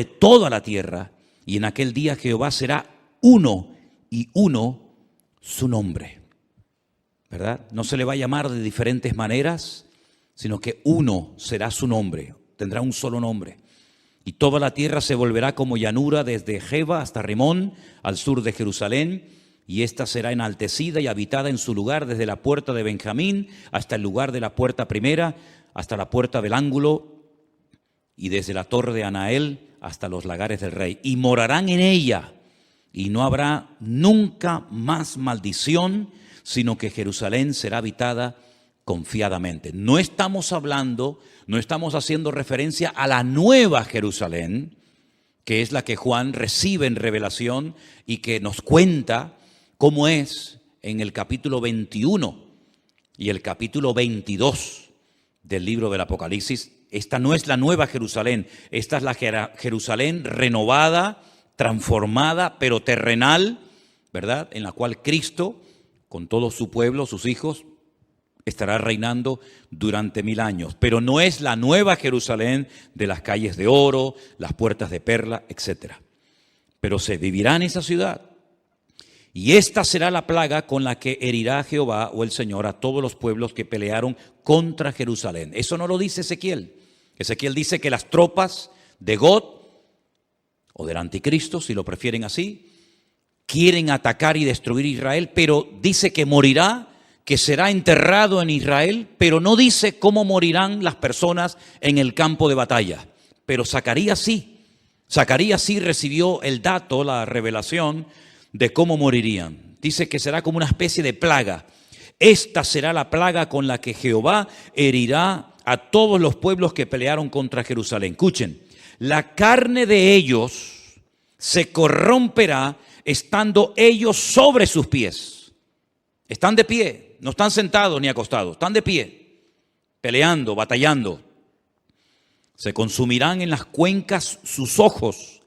toda la tierra, y en aquel día Jehová será uno, y uno su nombre, ¿verdad? No se le va a llamar de diferentes maneras, sino que uno será su nombre, tendrá un solo nombre. Y toda la tierra se volverá como llanura desde Jeba hasta Rimón, al sur de Jerusalén, y ésta será enaltecida y habitada en su lugar desde la puerta de Benjamín hasta el lugar de la puerta primera, hasta la puerta del ángulo, y desde la torre de Anael hasta los lagares del rey. Y morarán en ella, y no habrá nunca más maldición, sino que Jerusalén será habitada confiadamente. No estamos haciendo referencia a la nueva Jerusalén, que es la que Juan recibe en revelación y que nos cuenta cómo es en el capítulo 21 y el capítulo 22 del libro del Apocalipsis. Esta no es la nueva Jerusalén, esta es la Jerusalén renovada, transformada, pero terrenal, ¿verdad? En la cual Cristo, con todo su pueblo, sus hijos, estará reinando durante 1000 años. Pero no es la nueva Jerusalén de las calles de oro, las puertas de perla, etc. Pero se vivirá en esa ciudad. Y esta será la plaga con la que herirá Jehová o el Señor a todos los pueblos que pelearon contra Jerusalén. Eso no lo dice Ezequiel. Ezequiel dice que las tropas de Gog, o del anticristo, si lo prefieren así, quieren atacar y destruir Israel, pero dice que morirá, que será enterrado en Israel, pero no dice cómo morirán las personas en el campo de batalla. Pero Zacarías sí recibió el dato, la revelación de cómo morirían. Dice que será como una especie de plaga. Esta será la plaga con la que Jehová herirá a todos los pueblos que pelearon contra Jerusalén. Escuchen, la carne de ellos se corromperá estando ellos sobre sus pies. Están de pie, no están sentados ni acostados, están de pie, peleando, batallando. Se consumirán en las cuencas sus ojos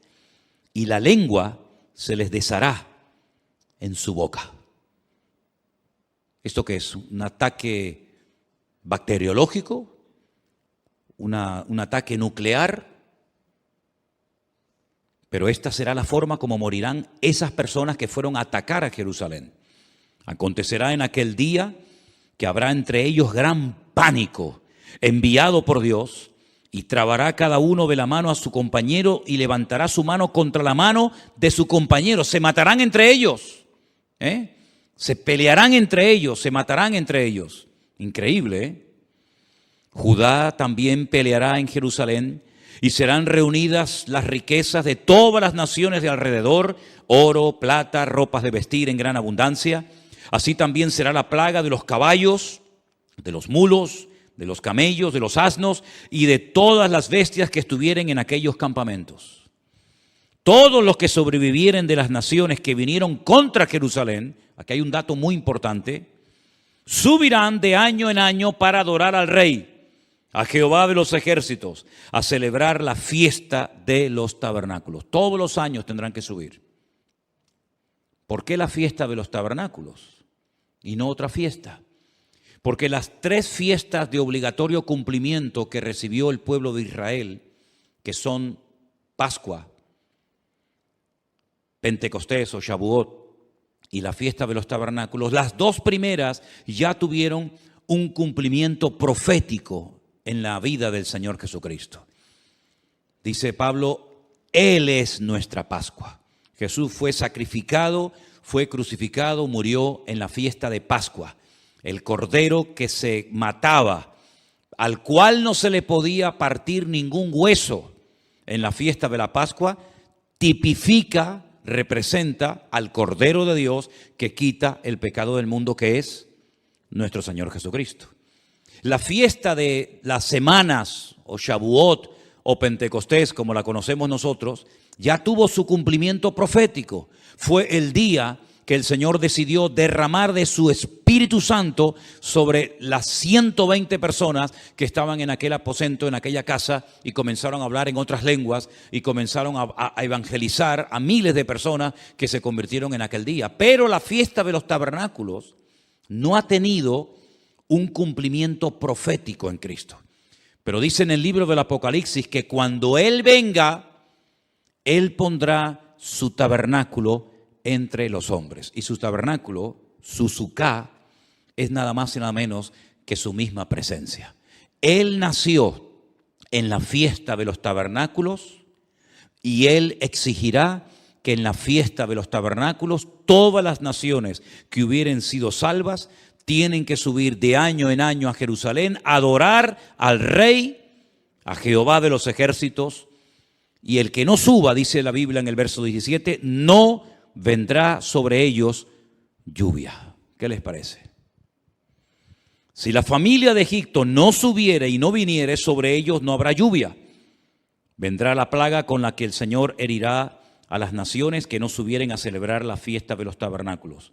y la lengua se les deshará en su boca. ¿Esto qué es? ¿Un ataque bacteriológico? ¿Un ataque nuclear? Pero esta será la forma como morirán esas personas que fueron a atacar a Jerusalén. Acontecerá en aquel día que habrá entre ellos gran pánico enviado por Dios, y trabará cada uno de la mano a su compañero y levantará su mano contra la mano de su compañero. Se matarán entre ellos, se pelearán entre ellos, se matarán entre ellos. Increíble, ¿eh? Judá también peleará en Jerusalén, y serán reunidas las riquezas de todas las naciones de alrededor, oro, plata, ropas de vestir en gran abundancia. Así también será la plaga de los caballos, de los mulos, de los camellos, de los asnos y de todas las bestias que estuvieren en aquellos campamentos. todos los que sobrevivieren de las naciones que vinieron contra Jerusalén, aquí hay un dato muy importante, subirán de año en año para adorar al Rey, a Jehová de los ejércitos, a celebrar la fiesta de los tabernáculos. Todos los años tendrán que subir. ¿Por qué la fiesta de los tabernáculos y no otra fiesta? Porque las 3 fiestas de obligatorio cumplimiento que recibió el pueblo de Israel, que son Pascua, Pentecostés o Shavuot y la fiesta de los tabernáculos, las 2 primeras ya tuvieron un cumplimiento profético en la vida del Señor Jesucristo. Dice Pablo, Él es nuestra Pascua. Jesús fue sacrificado, fue crucificado, murió en la fiesta de Pascua. El cordero que se mataba, al cual no se le podía partir ningún hueso en la fiesta de la Pascua, tipifica, representa al Cordero de Dios que quita el pecado del mundo, que es nuestro Señor Jesucristo. La fiesta de las semanas, o Shavuot, o Pentecostés, como la conocemos nosotros, ya tuvo su cumplimiento profético. Fue el día que el Señor decidió derramar de su Espíritu Santo sobre las 120 personas que estaban en aquel aposento, en aquella casa, y comenzaron a hablar en otras lenguas y comenzaron a evangelizar a miles de personas que se convirtieron en aquel día. Pero la fiesta de los tabernáculos no ha tenido un cumplimiento profético en Cristo. Pero dice en el libro del Apocalipsis que cuando Él venga, Él pondrá su tabernáculo entre los hombres. Y su tabernáculo, su suká, es nada más y nada menos que su misma presencia. Él nació en la fiesta de los tabernáculos y Él exigirá que en la fiesta de los tabernáculos todas las naciones que hubieren sido salvas tienen que subir de año en año a Jerusalén a adorar al Rey, a Jehová de los ejércitos. Y el que no suba, dice la Biblia en el verso 17, no vendrá sobre ellos lluvia. ¿Qué les parece? Si la familia de Egipto no subiere y no viniere, sobre ellos no habrá lluvia. Vendrá la plaga con la que el Señor herirá a las naciones que no subieren a celebrar la fiesta de los tabernáculos.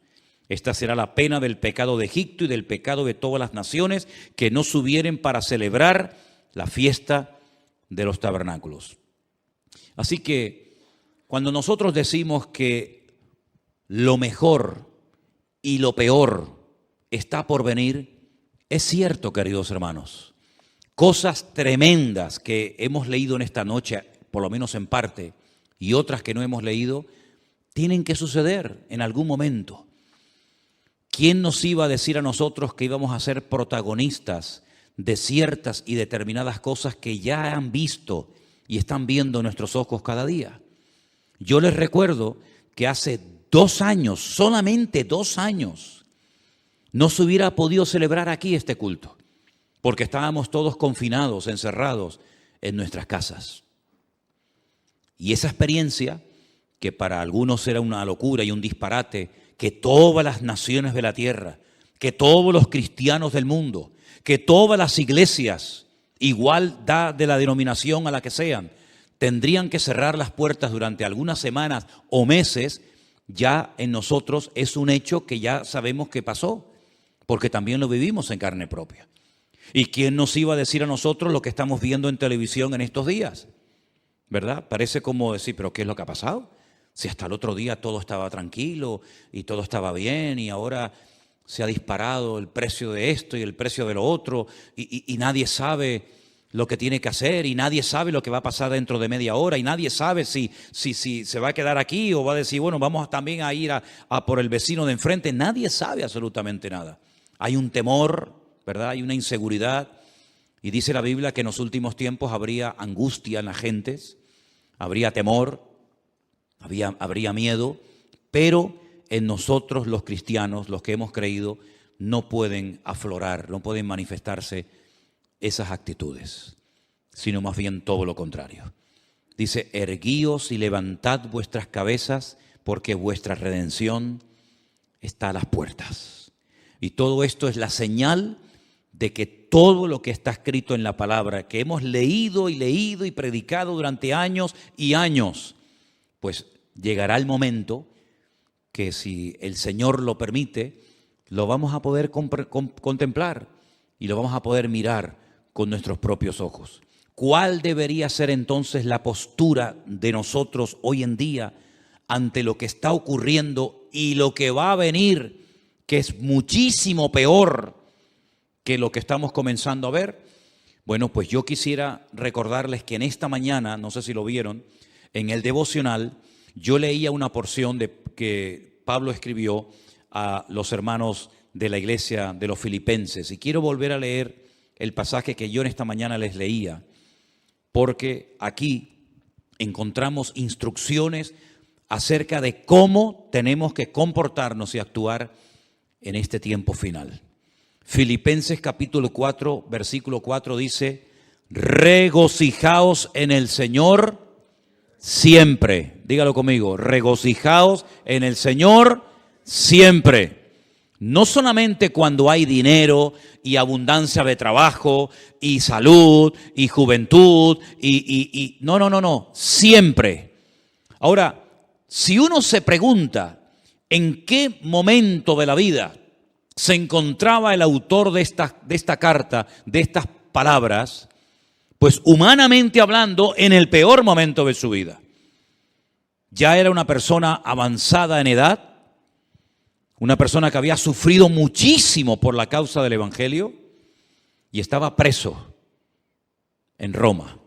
Esta será la pena del pecado de Egipto y del pecado de todas las naciones que no subieren para celebrar la fiesta de los tabernáculos. Así que cuando nosotros decimos que lo mejor y lo peor está por venir, es cierto, queridos hermanos. Cosas tremendas que hemos leído en esta noche, por lo menos en parte, y otras que no hemos leído, tienen que suceder en algún momento. ¿Quién nos iba a decir a nosotros que íbamos a ser protagonistas de ciertas y determinadas cosas que ya han visto y están viendo nuestros ojos cada día? Yo les recuerdo que hace 2 años, solamente 2 años, no se hubiera podido celebrar aquí este culto, porque estábamos todos confinados, encerrados en nuestras casas. Y esa experiencia, que para algunos era una locura y un disparate, que todas las naciones de la tierra, que todos los cristianos del mundo, que todas las iglesias, igual da de la denominación a la que sean, tendrían que cerrar las puertas durante algunas semanas o meses, ya en nosotros es un hecho que ya sabemos que pasó, porque también lo vivimos en carne propia. ¿Y quién nos iba a decir a nosotros lo que estamos viendo en televisión en estos días? ¿Verdad? Parece como decir, ¿pero qué es lo que ha pasado? Si hasta el otro día todo estaba tranquilo y todo estaba bien y ahora se ha disparado el precio de esto y el precio de lo otro y nadie sabe lo que tiene que hacer y nadie sabe lo que va a pasar dentro de media hora y nadie sabe si se va a quedar aquí o va a decir, bueno, vamos también a ir a por el vecino de enfrente. Nadie sabe absolutamente nada. Hay un temor, ¿verdad? Hay una inseguridad y dice la Biblia que en los últimos tiempos habría angustia en las gentes, habría temor, habría miedo, pero en nosotros los cristianos, los que hemos creído, no pueden aflorar, no pueden manifestarse esas actitudes, sino más bien todo lo contrario. Dice, erguíos y levantad vuestras cabezas, porque vuestra redención está a las puertas. Y todo esto es la señal de que todo lo que está escrito en la palabra, que hemos leído y predicado durante años y años, pues llegará el momento que, si el Señor lo permite, lo vamos a poder contemplar y lo vamos a poder mirar con nuestros propios ojos. ¿Cuál debería ser entonces la postura de nosotros hoy en día ante lo que está ocurriendo y lo que va a venir, que es muchísimo peor que lo que estamos comenzando a ver? Bueno, pues yo quisiera recordarles que en esta mañana, no sé si lo vieron, en el devocional, yo leía una porción que Pablo escribió a los hermanos de la iglesia de los Filipenses. Y quiero volver a leer el pasaje que yo en esta mañana les leía, porque aquí encontramos instrucciones acerca de cómo tenemos que comportarnos y actuar en este tiempo final. Filipenses capítulo 4, versículo 4 dice: regocijaos en el Señor siempre. Dígalo conmigo: regocijaos en el Señor siempre. No solamente cuando hay dinero y abundancia de trabajo y salud y juventud no, siempre. Ahora, si uno se pregunta en qué momento de la vida se encontraba el autor de esta carta, de estas palabras, pues humanamente hablando, en el peor momento de su vida. Ya era una persona avanzada en edad, una persona que había sufrido muchísimo por la causa del Evangelio y estaba preso en Roma,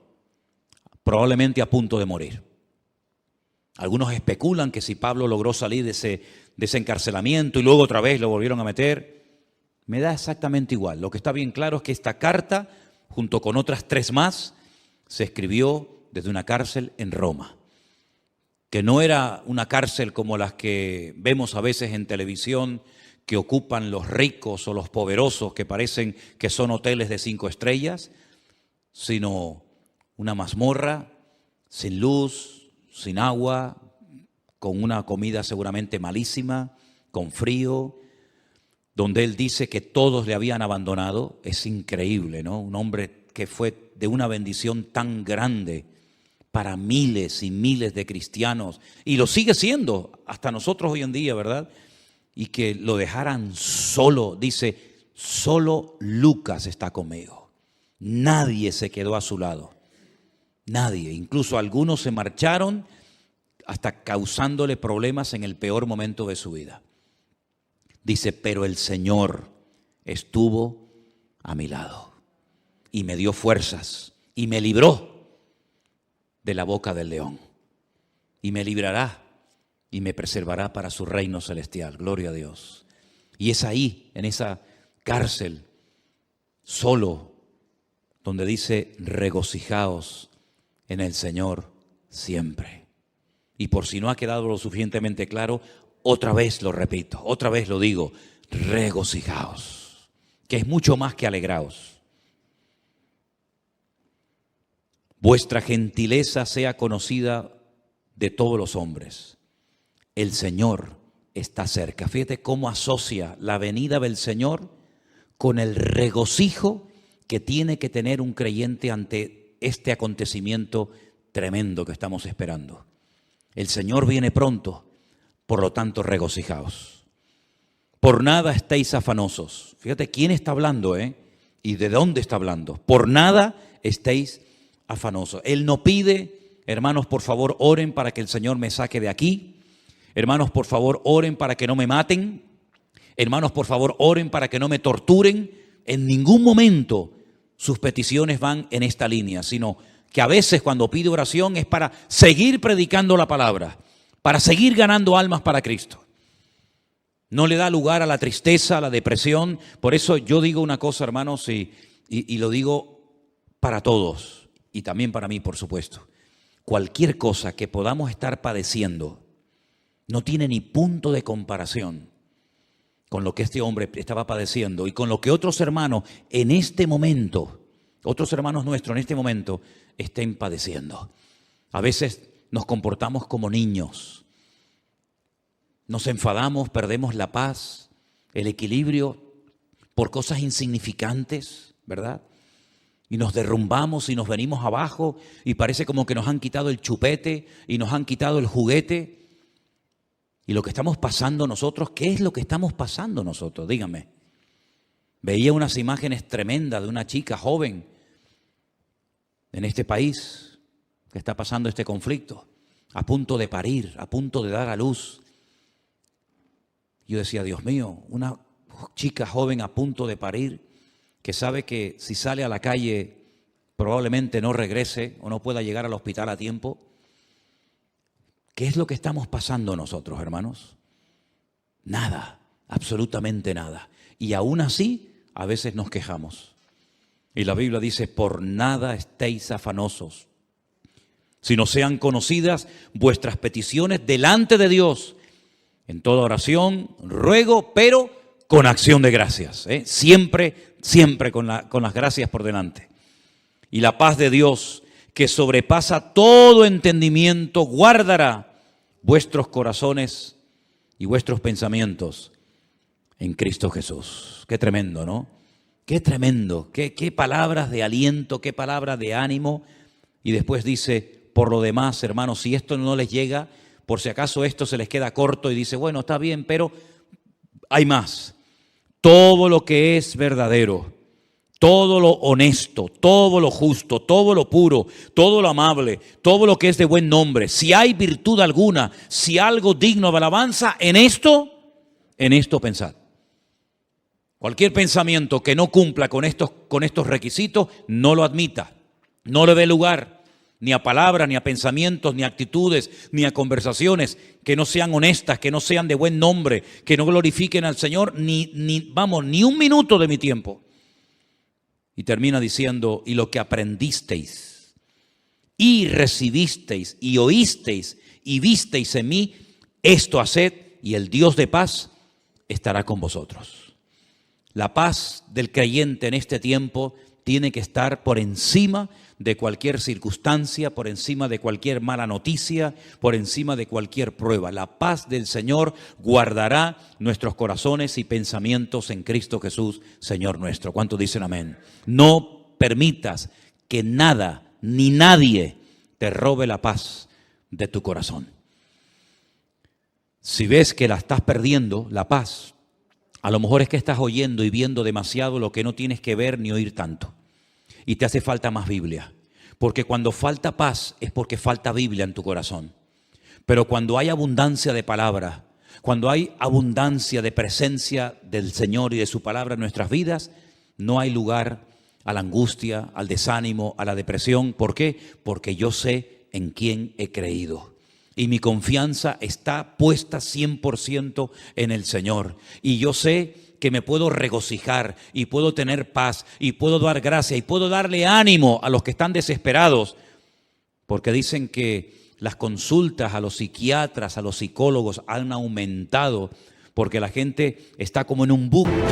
probablemente a punto de morir. Algunos especulan que si Pablo logró salir de ese encarcelamiento y luego otra vez lo volvieron a meter, me da exactamente igual. Lo que está bien claro es que esta carta, junto con otras 3 más, se escribió desde una cárcel en Roma, que no era una cárcel como las que vemos a veces en televisión, que ocupan los ricos o los poderosos, que parecen que son hoteles de 5 estrellas, sino una mazmorra sin luz, sin agua, con una comida seguramente malísima, con frío, donde él dice que todos le habían abandonado. Es increíble, ¿no? Un hombre que fue de una bendición tan grande para miles y miles de cristianos, y lo sigue siendo hasta nosotros hoy en día, ¿verdad? Y que lo dejaran solo. Dice: solo Lucas está conmigo. Nadie se quedó a su lado. Nadie. Incluso algunos se marcharon, hasta causándole problemas en el peor momento de su vida. Dice: pero el Señor estuvo a mi lado y me dio fuerzas y me libró de la boca del león, y me librará y me preservará para su reino celestial. Gloria a Dios. Y es ahí, en esa cárcel, solo, donde dice: regocijaos en el Señor siempre. Y por si no ha quedado lo suficientemente claro, otra vez lo repito, otra vez lo digo: regocijaos, que es mucho más que alegraos. Vuestra gentileza sea conocida de todos los hombres. El Señor está cerca. Fíjate cómo asocia la venida del Señor con el regocijo que tiene que tener un creyente ante este acontecimiento tremendo que estamos esperando. El Señor viene pronto, por lo tanto regocijaos. Por nada estéis afanosos. Fíjate quién está hablando, y de dónde está hablando. Por nada estéis afanosos. Él no pide: hermanos, por favor, oren para que el Señor me saque de aquí. Hermanos, por favor, oren para que no me maten. Hermanos, por favor, oren para que no me torturen. En ningún momento sus peticiones van en esta línea, sino que a veces cuando pide oración es para seguir predicando la palabra, para seguir ganando almas para Cristo. No le da lugar a la tristeza, a la depresión. Por eso yo digo una cosa, hermanos, y lo digo para todos, y también para mí, por supuesto. Cualquier cosa que podamos estar padeciendo no tiene ni punto de comparación con lo que este hombre estaba padeciendo y con lo que otros hermanos en este momento, otros hermanos nuestros en este momento, estén padeciendo. A veces nos comportamos como niños. Nos enfadamos, perdemos la paz, el equilibrio por cosas insignificantes, ¿verdad? Y nos derrumbamos y nos venimos abajo y parece como que nos han quitado el chupete y nos han quitado el juguete. Y lo que estamos pasando nosotros, ¿qué es lo que estamos pasando nosotros? Dígame. Veía unas imágenes tremendas de una chica joven en este país que está pasando este conflicto, a punto de parir, a punto de dar a luz. Yo decía, Dios mío, una chica joven a punto de parir, que sabe que si sale a la calle probablemente no regrese o no pueda llegar al hospital a tiempo. ¿Qué es lo que estamos pasando nosotros, hermanos? Nada, absolutamente nada. Y aún así, a veces nos quejamos. Y la Biblia dice, por nada estéis afanosos, sino sean conocidas vuestras peticiones delante de Dios, en toda oración, ruego, pero con acción de gracias, siempre con las gracias por delante. Y la paz de Dios, que sobrepasa todo entendimiento, guardará vuestros corazones y vuestros pensamientos en Cristo Jesús. Qué tremendo, ¿no? Qué tremendo, qué palabras de aliento, qué palabras de ánimo. Y después dice, por lo demás, hermanos, si esto no les llega, por si acaso esto se les queda corto y dice, bueno, está bien, pero hay más. Todo lo que es verdadero, todo lo honesto, todo lo justo, todo lo puro, todo lo amable, todo lo que es de buen nombre, si hay virtud alguna, si algo digno de alabanza, en esto pensad. Cualquier pensamiento que no cumpla con estos requisitos, no lo admita, no le dé lugar ni a palabras, ni a pensamientos, ni a actitudes, ni a conversaciones que no sean honestas, que no sean de buen nombre, que no glorifiquen al Señor, ni un minuto de mi tiempo. Y termina diciendo, y lo que aprendisteis, y recibisteis, y oísteis, y visteis en mí, esto haced, y el Dios de paz estará con vosotros. La paz del creyente en este tiempo tiene que estar por encima de cualquier circunstancia, por encima de cualquier mala noticia, por encima de cualquier prueba. La paz del Señor guardará nuestros corazones y pensamientos en Cristo Jesús, Señor nuestro. ¿Cuántos dicen amén? No permitas que nada ni nadie te robe la paz de tu corazón. Si ves que la estás perdiendo, la paz, a lo mejor es que estás oyendo y viendo demasiado lo que no tienes que ver ni oír tanto. Y te hace falta más Biblia. Porque cuando falta paz es porque falta Biblia en tu corazón. Pero cuando hay abundancia de palabra, cuando hay abundancia de presencia del Señor y de su palabra en nuestras vidas, no hay lugar a la angustia, al desánimo, a la depresión. ¿Por qué? Porque yo sé en quién he creído. Y mi confianza está puesta 100% en el Señor. Y yo sé que me puedo regocijar y puedo tener paz y puedo dar gracia y puedo darle ánimo a los que están desesperados. Porque dicen que las consultas a los psiquiatras, a los psicólogos han aumentado porque la gente está como en un bucle.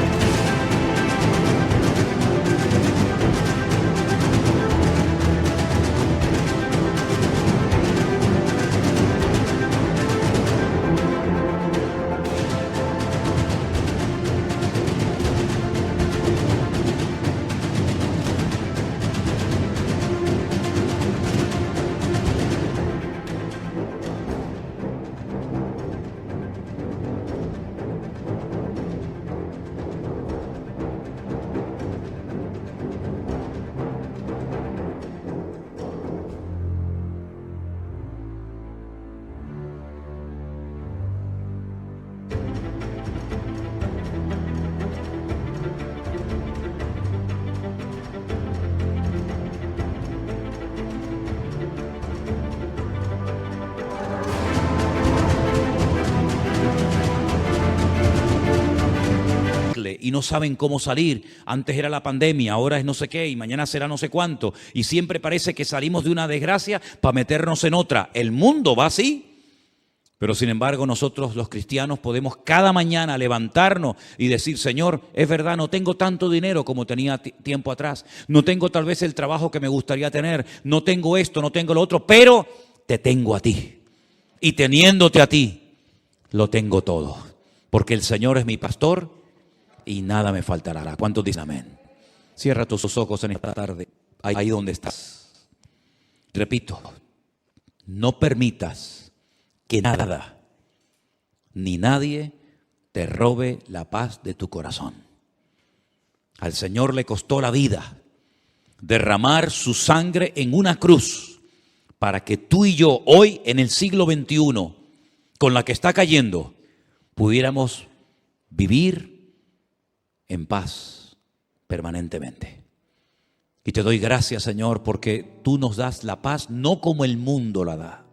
Y no saben cómo salir. Antes era la pandemia, ahora es no sé qué y mañana será no sé cuánto. Y siempre parece que salimos de una desgracia para meternos en otra. El mundo va así. Pero sin embargo nosotros los cristianos podemos cada mañana levantarnos y decir, Señor, es verdad, no tengo tanto dinero como tenía tiempo atrás. No tengo tal vez el trabajo que me gustaría tener. No tengo esto, no tengo lo otro, pero te tengo a ti. Y teniéndote a ti, lo tengo todo. Porque el Señor es mi pastor y nada me faltará. ¿Cuántos dicen amén? Cierra tus ojos en esta tarde. ahí donde estás. Repito, no permitas que nada ni nadie te robe la paz de tu corazón. Al Señor le costó la vida derramar su sangre en una cruz para que tú y yo hoy en el siglo XXI, con la que está cayendo, pudiéramos vivir en paz permanentemente. Y te doy gracias, Señor, porque tú nos das la paz no como el mundo la da,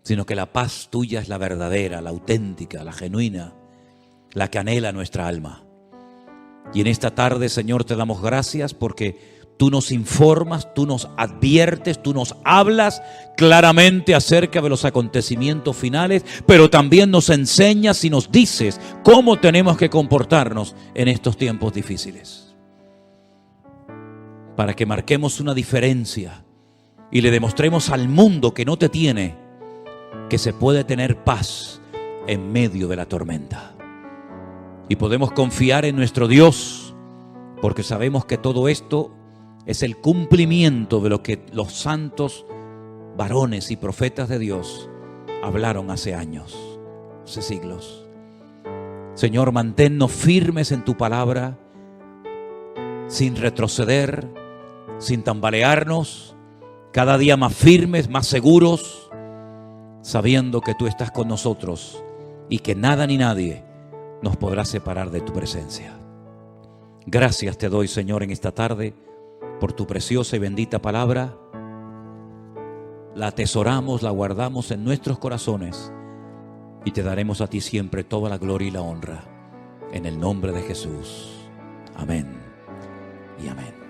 sino que la paz tuya es la verdadera, la auténtica, la genuina, la que anhela nuestra alma. Y en esta tarde, Señor, te damos gracias porque tú nos informas, tú nos adviertes, tú nos hablas claramente acerca de los acontecimientos finales, pero también nos enseñas y nos dices cómo tenemos que comportarnos en estos tiempos difíciles. Para que marquemos una diferencia y le demostremos al mundo que no te tiene, que se puede tener paz en medio de la tormenta. Y podemos confiar en nuestro Dios, porque sabemos que todo esto es el cumplimiento de lo que los santos varones y profetas de Dios hablaron hace años, hace siglos. Señor, manténnos firmes en tu palabra, sin retroceder, sin tambalearnos, cada día más firmes, más seguros, sabiendo que tú estás con nosotros y que nada ni nadie nos podrá separar de tu presencia. Gracias te doy, Señor, en esta tarde por tu preciosa y bendita palabra. La atesoramos, la guardamos en nuestros corazones y te daremos a ti siempre toda la gloria y la honra. En el nombre de Jesús. Amén y amén.